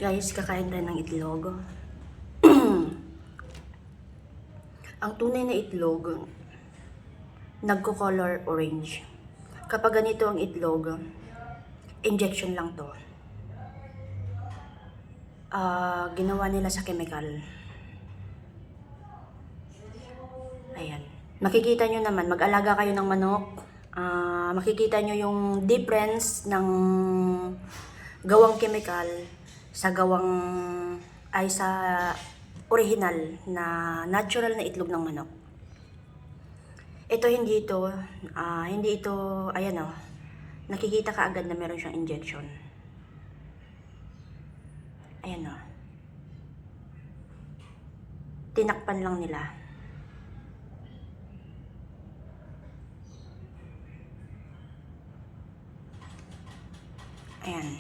Guys, kakain tayo ng itlog. Ang tunay na itlog, nagko-color orange. Kapag ganito ang itlog, injection lang to. Ginawa nila sa chemical. Ayan. Makikita nyo naman, mag-alaga kayo ng manok. Makikita nyo yung difference ng gawang chemical sa sa original na natural na itlog ng manok. Ito hindi ito, ayan o, nakikita ka agad na meron siyang injection. Ayan o. Tinakpan lang nila. Ayan.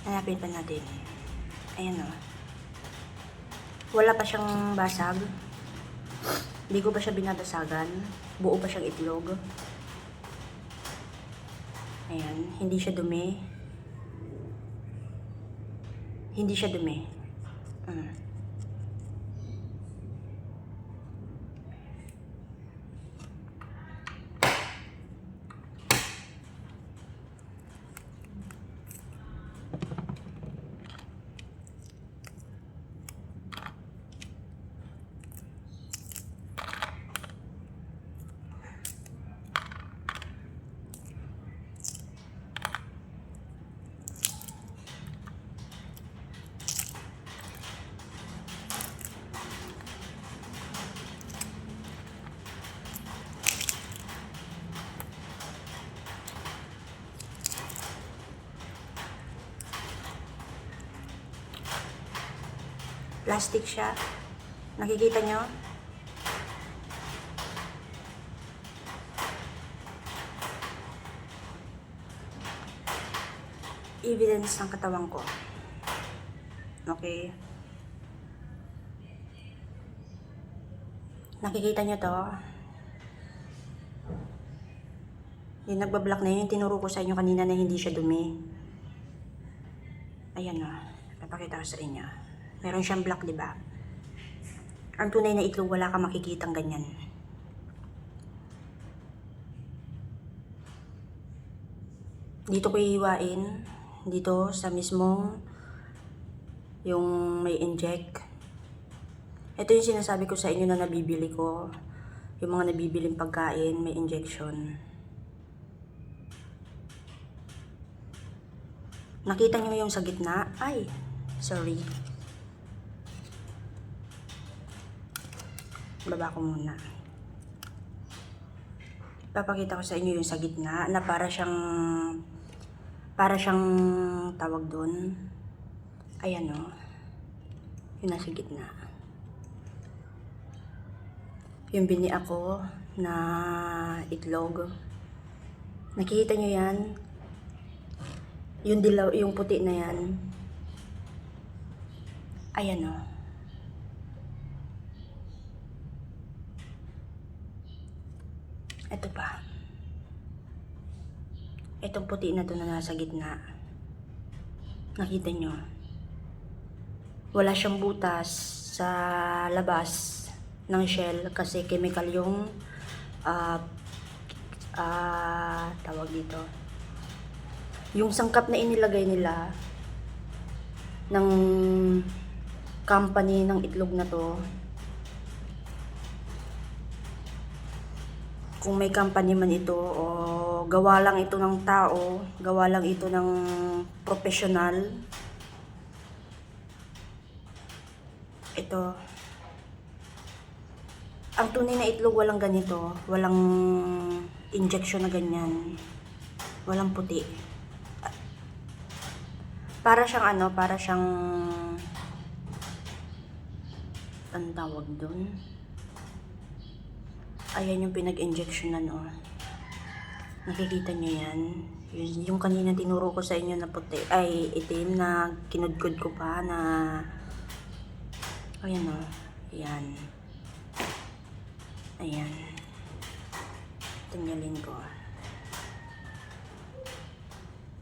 Hanapin pa natin. Ayan o. Wala pa siyang basag. Hindi ko pa siya binabasagan. Buo pa siyang itlog. Ayan. Hindi siya dumi. Hindi siya dumi. Plastic siya. Nakikita nyo? Evidence ng katawan ko. Okay? Nakikita nyo to? Yung nagbablock na yun, tinuro ko sa inyo kanina na hindi siya dumi. Ayan o. Papakita ko sa inyo. Meron siyang black, di ba? Ang tunay na itlog, wala ka makikitang ganyan. Dito ko ihiwain. Dito sa mismong yung may inject. Ito yung sinasabi ko sa inyo na nabibili ko. Yung mga nabibiling pagkain, may injection. Nakita nyo yung sa gitna? Ay, sorry. Baba ko muna. Papakita ko sa inyo yung sa gitna na para siyang tawag doon. Ayan o. Yung nasa gitna. Yung bini ako na itlog. Nakikita nyo yan? Yung dilaw, yung puti na yan. Ayan o. Ito pa. Itong puti na to na nasa gitna. Nakita nyo? Wala siyang butas sa labas ng shell kasi chemical yung tawag dito. Yung sangkap na inilagay nila ng company ng itlog na to. Kung may company man ito o gawa lang ito ng tao, gawa lang ito ng professional. Ito. Ang tunay na itlog walang ganito, walang injection na ganyan. Walang puti. Para siyang para siyang ang tawag doon. Ayan yung pinag-injectionan o. Nakikita nyo yan. Yung kanina tinuro ko sa inyo na puti, ay itim na kinudkod ko pa na ayan o. Ayan. Ayan. Tingnan ko.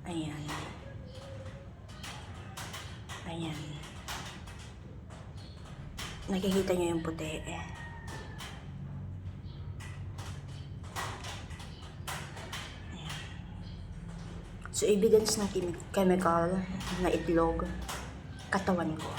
Ayan. Ayan. Nakikita nyo yung puti. So, evidence ng chemical na itlog, katawan ko.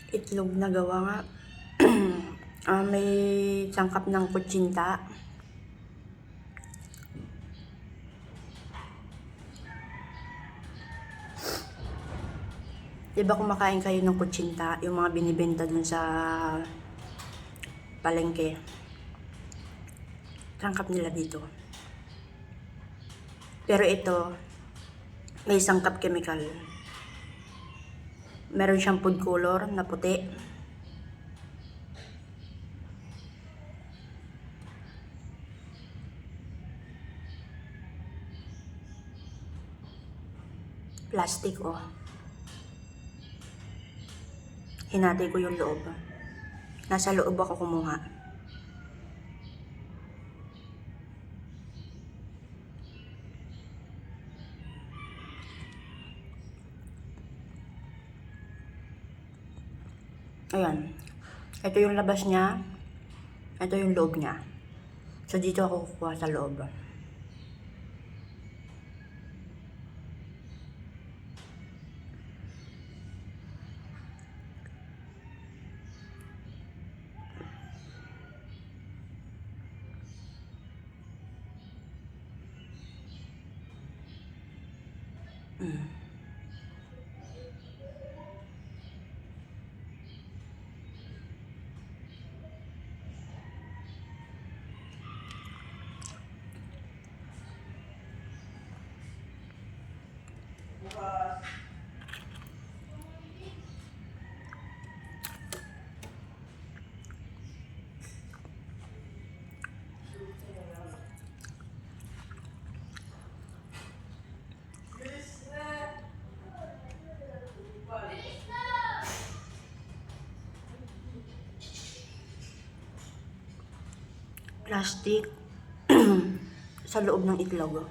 Itlog na gawa nga. May sangkap ng kutsinta. Diba kumakain kayo ng kutsinta, yung mga binibenta dun sa palengke? Sangkap nila dito. Pero ito, may sangkap chemical. Meron siyang food color na puti. Plastic, oh. Hinati ko yung loob. Nasa loob ako kumuha. Ayan. Ito yung labas niya. Ito yung loob niya. So, dito ako kukuha sa loob. Plastic sa loob ng itlog.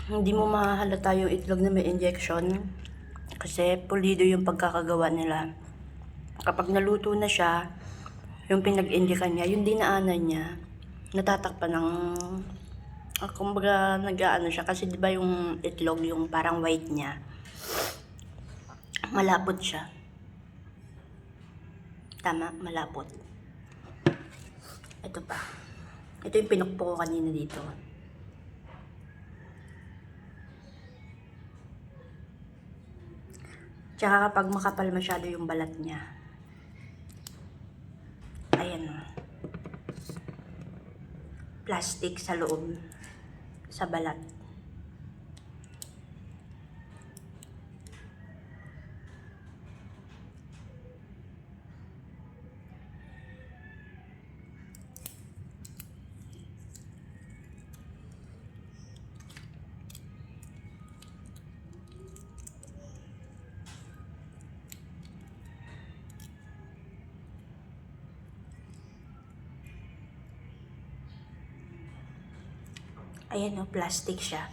Hindi mo mahahalata yung itlog na may injection kasi pulido yung pagkakagawa nila. Kapag naluto na siya, yung pinag-indikan niya, yung dinaanan niya, natatakpan ng kumbaga nag-aano siya kasi 'di ba yung itlog yung parang white niya. Malapot siya. Tama, malapot. Ito pa. Ito yung pinukpo ko kanina dito. Tsaka kapag makapal masyado yung balat niya. Ayan o. Plastic sa loob. Sa balat. Ayan o, plastic siya.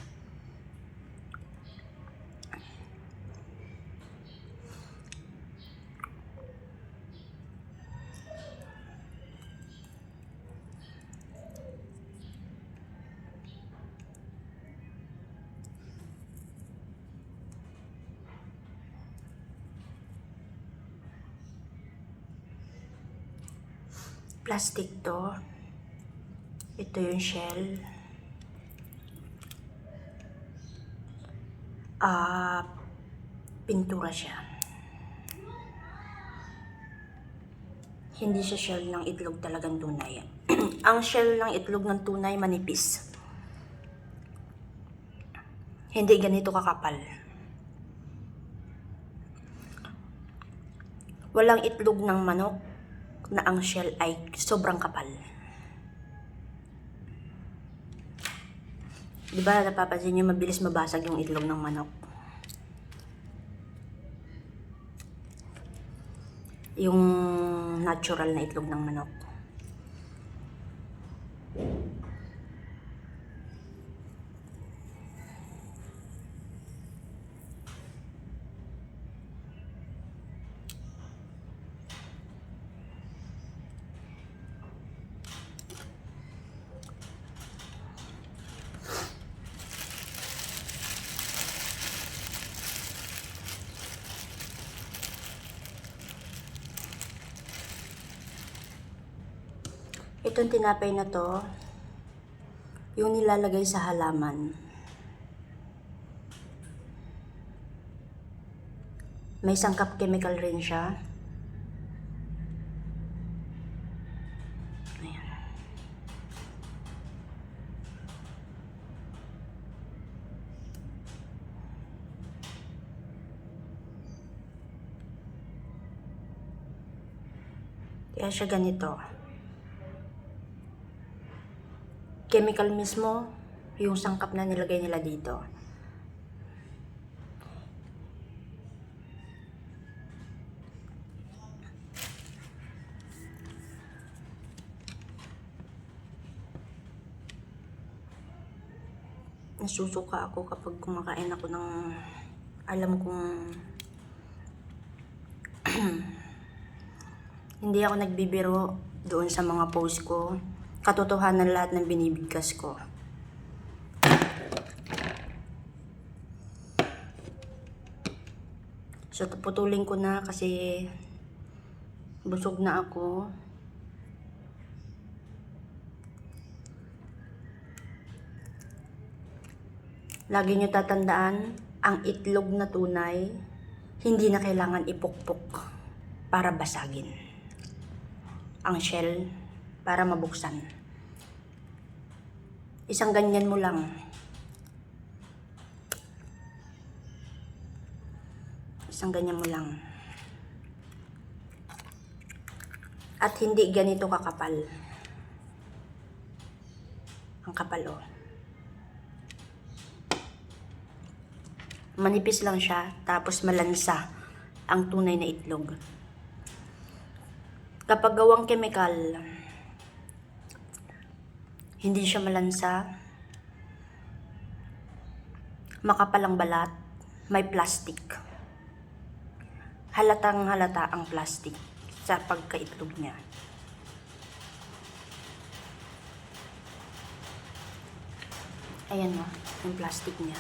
Plastic to. Ito yung shell. Pintura siya. Hindi siya shell ng itlog talagang tunay. Ang shell ng itlog ng tunay manipis. Hindi ganito kakapal. Walang itlog ng manok na ang shell ay sobrang kapal. Diba napapansin nyo mabilis mabasag yung itlog ng manok? Yung natural na itlog ng manok. Itong tinapay na to, yung nilalagay sa halaman. May sangkap chemical rin siya. Ayan. Kaya siya ganito. Chemical mismo, yung sangkap na nilagay nila dito. Nasusuka ako kapag kumakain ako ng alam kong hindi ako nagbibiro doon sa mga post ko. Katotohanan lahat ng binibigkas ko. So, putulin ko na kasi busog na ako. Lagi nyo tatandaan, ang itlog na tunay, hindi na kailangan ipukpok para basagin. Ang shell, para mabuksan. Isang ganyan mo lang. Isang ganyan mo lang. At hindi ganito kakapal. Ang kapal oh. Manipis lang siya, tapos malansa ang tunay na itlog. Kapag gawang chemical, hindi siya malansa, makapal ang balat, may plastic. Halatang halata ang plastic sa pagkaitlog niya. Ayan o, yung plastic niya.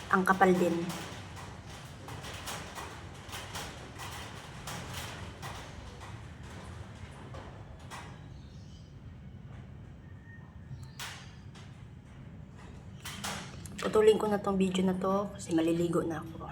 Ang kapal din. puputulin ko na tong video na to kasi maliligo na ako.